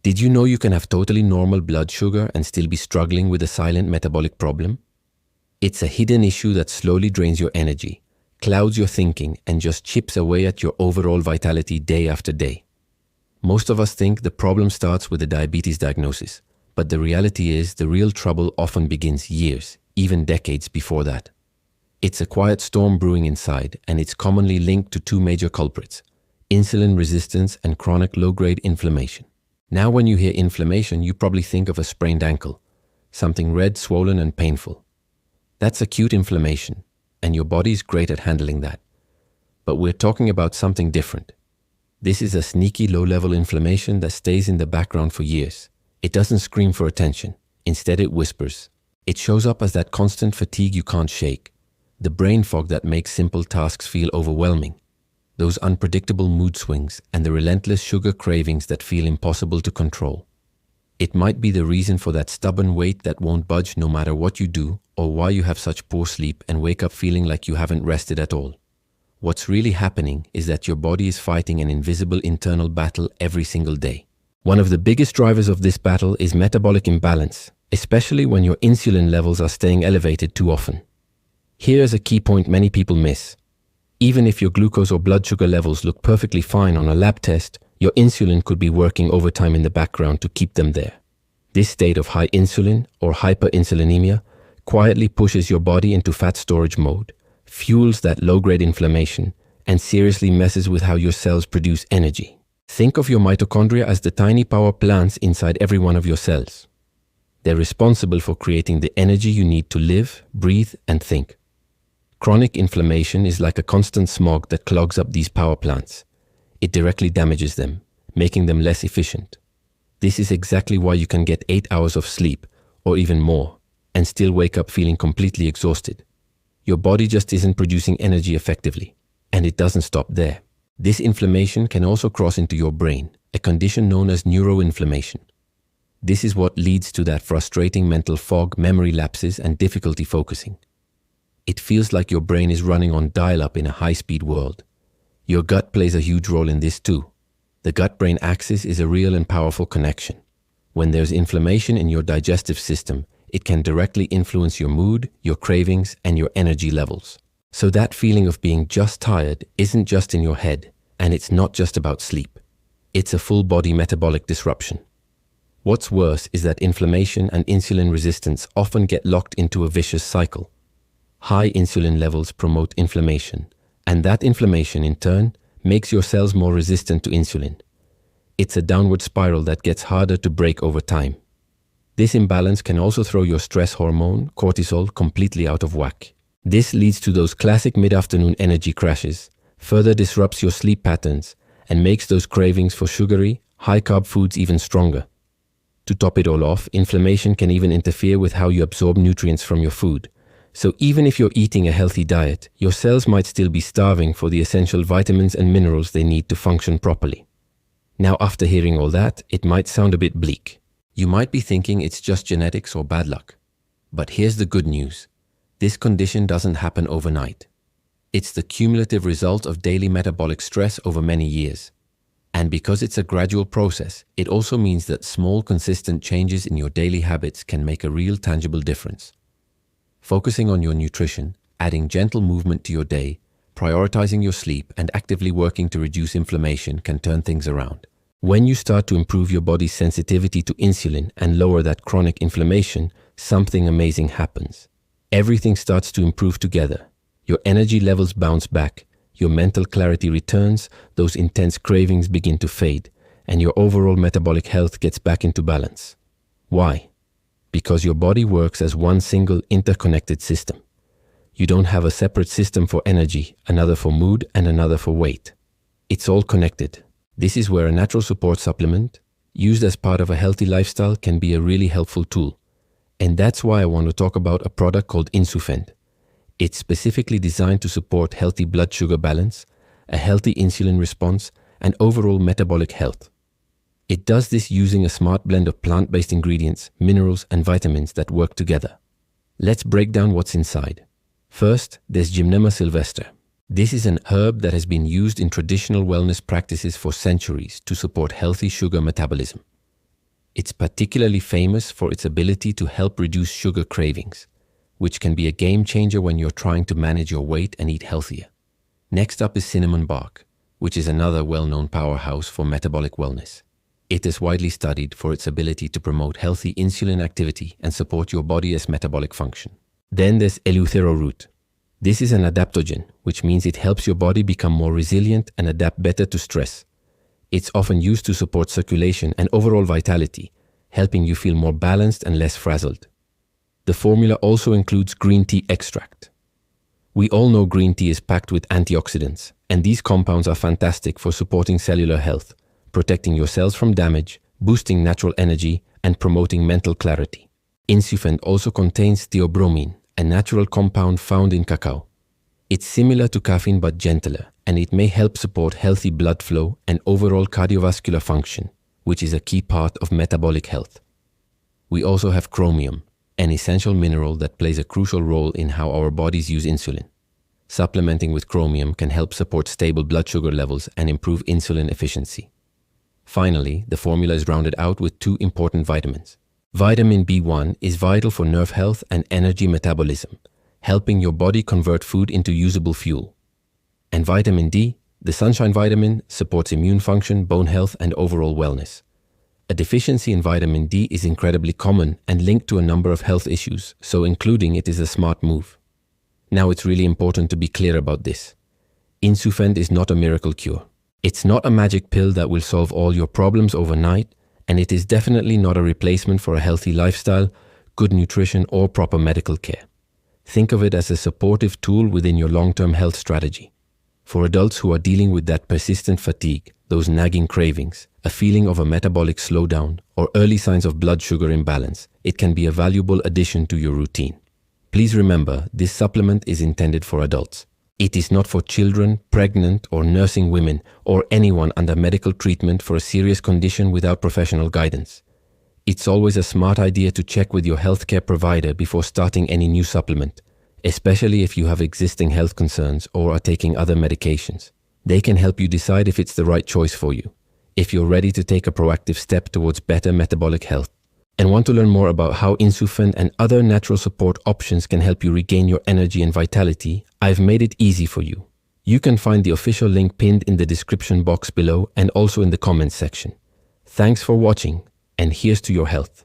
Did you know you can have totally normal blood sugar and still be struggling with a silent metabolic problem? It's a hidden issue that slowly drains your energy, clouds your thinking, and just chips away at your overall vitality day after day. Most of us think the problem starts with a diabetes diagnosis, but the reality is the real trouble often begins years, even decades before that. It's a quiet storm brewing inside, and it's commonly linked to two major culprits: insulin resistance and chronic low-grade inflammation. Now when you hear inflammation, you probably think of a sprained ankle, something red, swollen, and painful. That's acute inflammation, and your body's great at handling that. But we're talking about something different. This is a sneaky low-level inflammation that stays in the background for years. It doesn't scream for attention. Instead, it whispers. It shows up as that constant fatigue you can't shake, the brain fog that makes simple tasks feel overwhelming, those unpredictable mood swings, and the relentless sugar cravings that feel impossible to control. It might be the reason for that stubborn weight that won't budge no matter what you do, or why you have such poor sleep and wake up feeling like you haven't rested at all. What's really happening is that your body is fighting an invisible internal battle every single day. One of the biggest drivers of this battle is metabolic imbalance, especially when your insulin levels are staying elevated too often. Here's a key point many people miss. Even if your glucose or blood sugar levels look perfectly fine on a lab test, your insulin could be working overtime in the background to keep them there. This state of high insulin or hyperinsulinemia quietly pushes your body into fat storage mode, fuels that low-grade inflammation, and seriously messes with how your cells produce energy. Think of your mitochondria as the tiny power plants inside every one of your cells. They're responsible for creating the energy you need to live, breathe, and think. Chronic inflammation is like a constant smog that clogs up these power plants. It directly damages them, making them less efficient. This is exactly why you can get 8 hours of sleep, or even more, and still wake up feeling completely exhausted. Your body just isn't producing energy effectively, and it doesn't stop there. This inflammation can also cross into your brain, a condition known as neuroinflammation. This is what leads to that frustrating mental fog, memory lapses, and difficulty focusing. It feels like your brain is running on dial-up in a high-speed world. Your gut plays a huge role in this too. The gut-brain axis is a real and powerful connection. When there's inflammation in your digestive system, it can directly influence your mood, your cravings, and your energy levels. So that feeling of being just tired isn't just in your head, and it's not just about sleep. It's a full-body metabolic disruption. What's worse is that inflammation and insulin resistance often get locked into a vicious cycle. High insulin levels promote inflammation, and that inflammation in turn makes your cells more resistant to insulin. It's a downward spiral that gets harder to break over time. This imbalance can also throw your stress hormone, cortisol, completely out of whack. This leads to those classic mid-afternoon energy crashes, further disrupts your sleep patterns, and makes those cravings for sugary, high-carb foods even stronger. To top it all off, inflammation can even interfere with how you absorb nutrients from your food. So even if you're eating a healthy diet, your cells might still be starving for the essential vitamins and minerals they need to function properly. Now, after hearing all that, it might sound a bit bleak. You might be thinking it's just genetics or bad luck. But here's the good news. This condition doesn't happen overnight. It's the cumulative result of daily metabolic stress over many years. And because it's a gradual process, it also means that small, consistent changes in your daily habits can make a real, tangible difference. Focusing on your nutrition, adding gentle movement to your day, prioritizing your sleep, and actively working to reduce inflammation can turn things around. When you start to improve your body's sensitivity to insulin and lower that chronic inflammation, something amazing happens. Everything starts to improve together. Your energy levels bounce back, your mental clarity returns, those intense cravings begin to fade, and your overall metabolic health gets back into balance. Why? Because your body works as one single interconnected system. You don't have a separate system for energy, another for mood, and another for weight. It's all connected. This is where a natural support supplement, used as part of a healthy lifestyle, can be a really helpful tool. And that's why I want to talk about a product called Insufend. It's specifically designed to support healthy blood sugar balance, a healthy insulin response, and overall metabolic health. It does this using a smart blend of plant-based ingredients, minerals, and vitamins that work together. Let's break down what's inside. First, there's Gymnema sylvestre. This is an herb that has been used in traditional wellness practices for centuries to support healthy sugar metabolism. It's particularly famous for its ability to help reduce sugar cravings, which can be a game changer when you're trying to manage your weight and eat healthier. Next up is cinnamon bark, which is another well-known powerhouse for metabolic wellness. It is widely studied for its ability to promote healthy insulin activity and support your body's metabolic function. Then there's eleuthero root. This is an adaptogen, which means it helps your body become more resilient and adapt better to stress. It's often used to support circulation and overall vitality, helping you feel more balanced and less frazzled. The formula also includes green tea extract. We all know green tea is packed with antioxidants, and these compounds are fantastic for supporting cellular health, protecting your cells from damage, boosting natural energy, and promoting mental clarity. Insufend also contains theobromine, a natural compound found in cacao. It's similar to caffeine but gentler, and it may help support healthy blood flow and overall cardiovascular function, which is a key part of metabolic health. We also have chromium, an essential mineral that plays a crucial role in how our bodies use insulin. Supplementing with chromium can help support stable blood sugar levels and improve insulin efficiency. Finally, the formula is rounded out with 2 important vitamins. Vitamin B1 is vital for nerve health and energy metabolism, helping your body convert food into usable fuel. And vitamin D, the sunshine vitamin, supports immune function, bone health, and overall wellness. A deficiency in vitamin D is incredibly common and linked to a number of health issues, so including it is a smart move. Now it's really important to be clear about this. Insufend is not a miracle cure. It's not a magic pill that will solve all your problems overnight, and it is definitely not a replacement for a healthy lifestyle, good nutrition, or proper medical care. Think of it as a supportive tool within your long-term health strategy. For adults who are dealing with that persistent fatigue, those nagging cravings, a feeling of a metabolic slowdown, or early signs of blood sugar imbalance, it can be a valuable addition to your routine. Please remember, this supplement is intended for adults. It is not for children, pregnant or nursing women, or anyone under medical treatment for a serious condition without professional guidance. It's always a smart idea to check with your healthcare provider before starting any new supplement, especially if you have existing health concerns or are taking other medications. They can help you decide if it's the right choice for you, if you're ready to take a proactive step towards better metabolic health. And want to learn more about how Insufend and other natural support options can help you regain your energy and vitality, I've made it easy for you. You can find the official link pinned in the description box below and also in the comments section. Thanks for watching, and here's to your health.